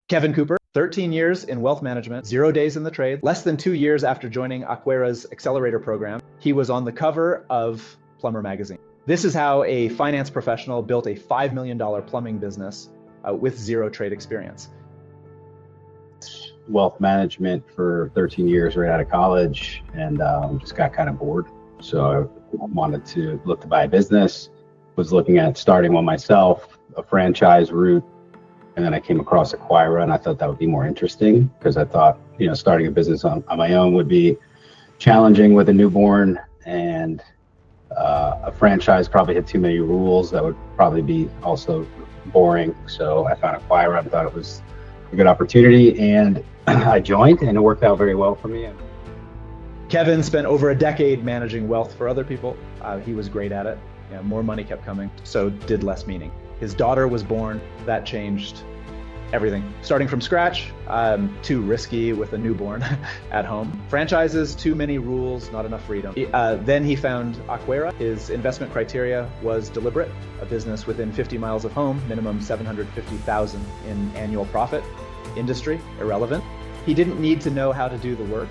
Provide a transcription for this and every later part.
Kevin Cooper, 13 years in wealth management, 0 days in the trade. Less than 2 years after joining Acquira's accelerator program, he was on the cover of Plumber magazine. This is how a finance professional built a $5 million plumbing business with zero trade experience. Wealth management for 13 years right out of college, and just got kind of bored. So I wanted to look to buy a business, was looking at starting one myself, a franchise route. And then I came across Acquira, and I thought that would be more interesting because I thought, starting a business on my own would be challenging with a newborn, and a franchise probably had too many rules that would probably be also boring. So I found Acquira and thought it was a good opportunity, and I joined, and it worked out very well for me. Kevin spent over a decade managing wealth for other people. He was great at it. More money kept coming, so did less meaning. His daughter was born. That changed everything. Starting from scratch, too risky with a newborn at home. Franchises, too many rules, not enough freedom. Then he found Acquira. His investment criteria was deliberate. A business within 50 miles of home, minimum $750,000 in annual profit. Industry, irrelevant. He didn't need to know how to do the work.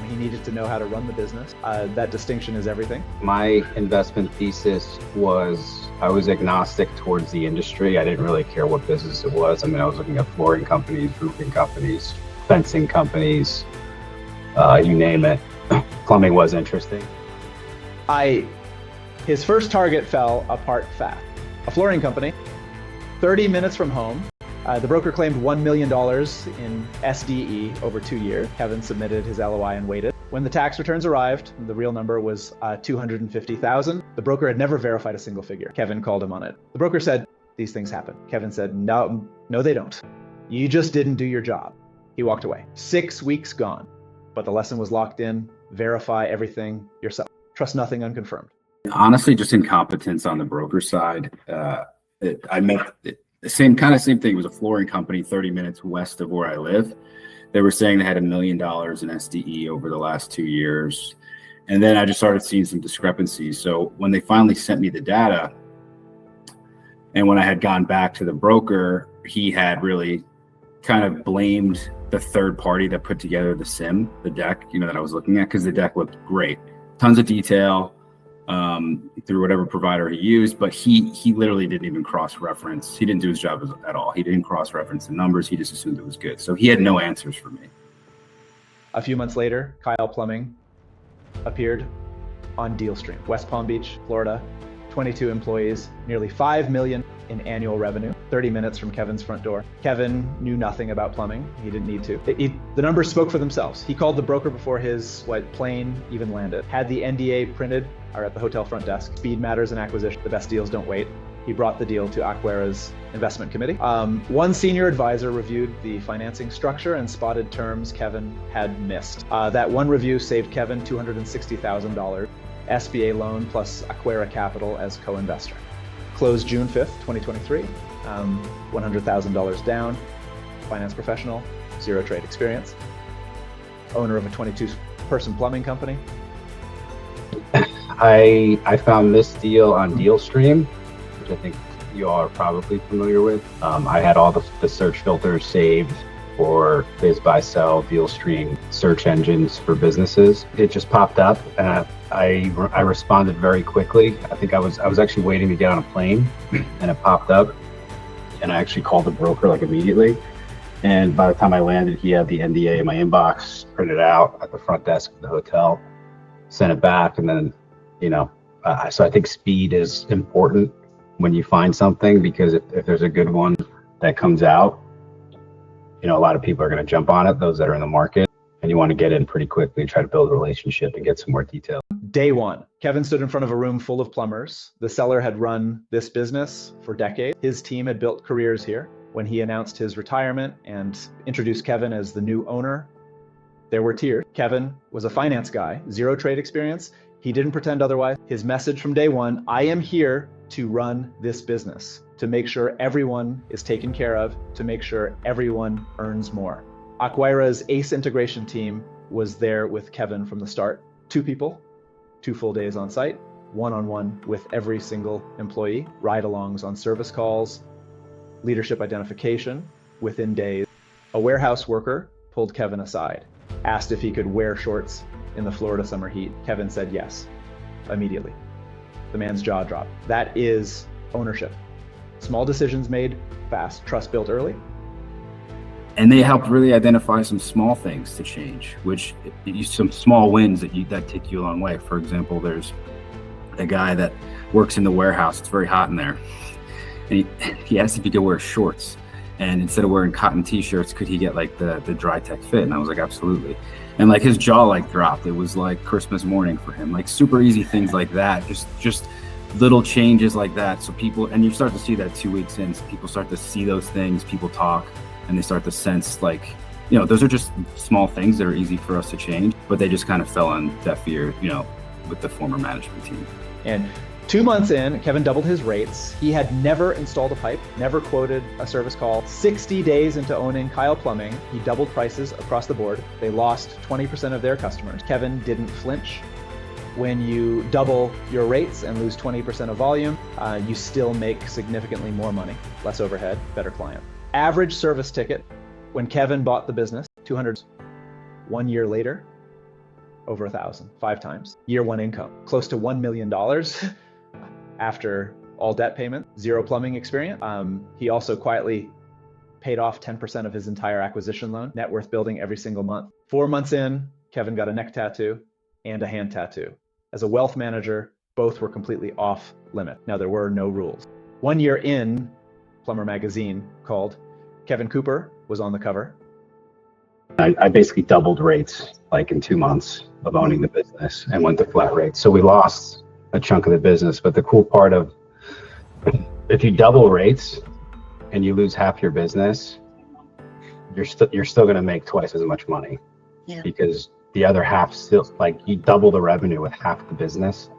He needed to know how to run the business. That distinction is everything. My investment thesis was I was agnostic towards the industry. I didn't really care what business it was. I was looking at flooring companies, roofing companies, fencing companies, you name it. Plumbing was interesting. His first target fell apart fast. A flooring company, 30 minutes from home. The broker claimed $1 million in SDE over 2 years. Kevin submitted his LOI and waited. When the tax returns arrived, the real number was $250,000. The broker had never verified a single figure. Kevin called him on it. The broker said, "These things happen." Kevin said, no, they don't. You just didn't do your job." He walked away. 6 weeks gone, but the lesson was locked in. Verify everything yourself. Trust nothing unconfirmed. Honestly, just incompetence on the broker side. I met the same thing. It was a flooring company 30 minutes west of where I live. They were saying they had $1 million in SDE over the last 2 years. And then I just started seeing some discrepancies. So when they finally sent me the data, and when I had gone back to the broker, he had really kind of blamed the third party that put together the deck, that I was looking at, because the deck looked great. Tons of detail. Through whatever provider he used, but he literally didn't even cross-reference. He didn't do his job at all. He didn't cross-reference the numbers. He just assumed it was good. So he had no answers for me. A few months later, Kyle Plumbing appeared on DealStream, West Palm Beach, Florida, 22 employees, nearly $5 million in annual revenue, 30 minutes from Kevin's front door. Kevin knew nothing about plumbing. He didn't need to. The numbers spoke for themselves. He called the broker before his plane even landed, had the NDA printed or at the hotel front desk. Speed matters in acquisition. The best deals don't wait. He brought the deal to Acquira's investment committee. One senior advisor reviewed the financing structure and spotted terms Kevin had missed. That one review saved Kevin $260,000, SBA loan plus Acquira capital as co-investor. Closed June 5th, 2023, $100,000 down, finance professional, zero trade experience, owner of a 22-person plumbing company. I found this deal on DealStream, which I think you all are probably familiar with. I had all the search filters saved for Biz, Buy, Sell, DealStream search engines for businesses. It just popped up, and I responded very quickly. I think I was actually waiting to get on a plane, and it popped up, and I actually called the broker immediately. And by the time I landed, he had the NDA in my inbox, printed out at the front desk of the hotel, sent it back, and then, so I think speed is important when you find something, because if there's a good one that comes out, a lot of people are going to jump on it, those that are in the market, and you want to get in pretty quickly, try to build a relationship and get some more detail. Day one, Kevin stood in front of a room full of plumbers. The seller had run this business for decades. His team had built careers here. When he announced his retirement and introduced Kevin as the new owner, there were tears. Kevin was a finance guy, zero trade experience. He didn't pretend otherwise. His message from day one: I am here to run this business, to make sure everyone is taken care of, to make sure everyone earns more. Acquira's ACE integration team was there with Kevin from the start. 2 people, 2 full days on site, one-on-one with every single employee, ride-alongs on service calls, leadership identification within days. A warehouse worker pulled Kevin aside, asked if he could wear shorts in the Florida summer heat. Kevin said yes, immediately. The man's jaw dropped. That is ownership. Small decisions made fast, trust built early. And they helped really identify some small things to change, which some small wins that take you a long way. For example, there's a guy that works in the warehouse. It's very hot in there. And he asked if he could wear shorts. And instead of wearing cotton t-shirts, could he get like the dry tech fit? And I was like, absolutely. And like his jaw like dropped. It was like Christmas morning for him. Like super easy things like that. Just little changes like that. So people, and you start to see that 2 weeks in, so people start to see those things, people talk, and they start to sense like, those are just small things that are easy for us to change, but they just kind of fell on deaf ear, with the former management team. And 2 months in, Kevin doubled his rates. He had never installed a pipe, never quoted a service call. 60 days into owning Kyle Plumbing, he doubled prices across the board. They lost 20% of their customers. Kevin didn't flinch. When you double your rates and lose 20% of volume, you still make significantly more money, less overhead, better client. Average service ticket when Kevin bought the business, 200. 1 year later, over 1,000, 5 times. Year one income, close to $1 million after all debt payment, zero plumbing experience. He also quietly paid off 10% of his entire acquisition loan, net worth building every single month. 4 months in, Kevin got a neck tattoo and a hand tattoo. As a wealth manager, both were completely off limit. Now, there were no rules. 1 year in, Plumber Magazine called, Kevin Cooper was on the cover. I basically doubled rates like in 2 months of owning the business and went to flat rates. So we lost a chunk of the business. But the cool part of, if you double rates and you lose half your business, you're still going to make twice as much money. Yeah. Because the other half still, like, you double the revenue with half the business,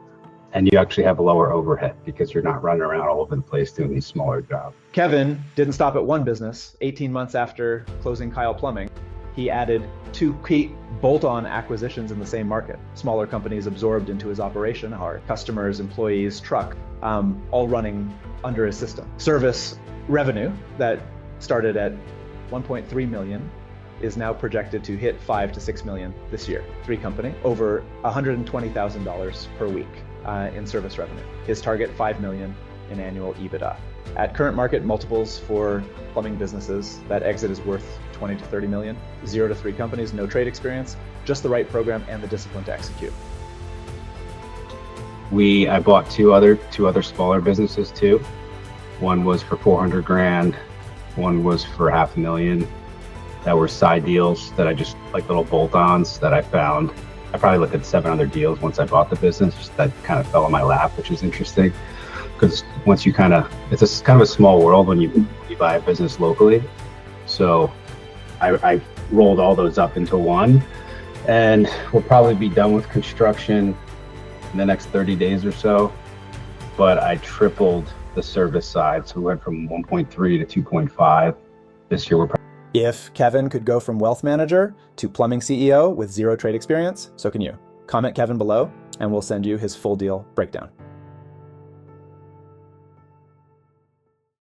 and you actually have a lower overhead because you're not running around all over the place doing these smaller jobs. Kevin didn't stop at one business. 18 months after closing Kyle Plumbing, he added 2 key bolt-on acquisitions in the same market. Smaller companies absorbed into his operation, our customers, employees, truck, all running under his system. Service revenue that started at 1.3 million is now projected to hit 5 to 6 million this year. 3 company, over $120,000 per week in service revenue. His target, 5 million in annual EBITDA. At current market multiples for plumbing businesses, that exit is worth 20 to 30 million. 0 to 3 companies, no trade experience, just the right program and the discipline to execute. I bought two other smaller businesses too. One was for 400 grand. One was for $500,000. That were side deals that I just, like little bolt-ons that I found. I probably looked at 7 other deals once I bought the business that kind of fell in my lap, which is interesting. Because once you it's kind of a small world when you buy a business locally. So I rolled all those up into one, and we'll probably be done with construction in the next 30 days or so. But I tripled the service side. So we went from 1.3 to 2.5. This year we're probably. If Kevin could go from wealth manager to plumbing CEO with 0 trade experience, so can you. Comment Kevin below, and we'll send you his full deal breakdown.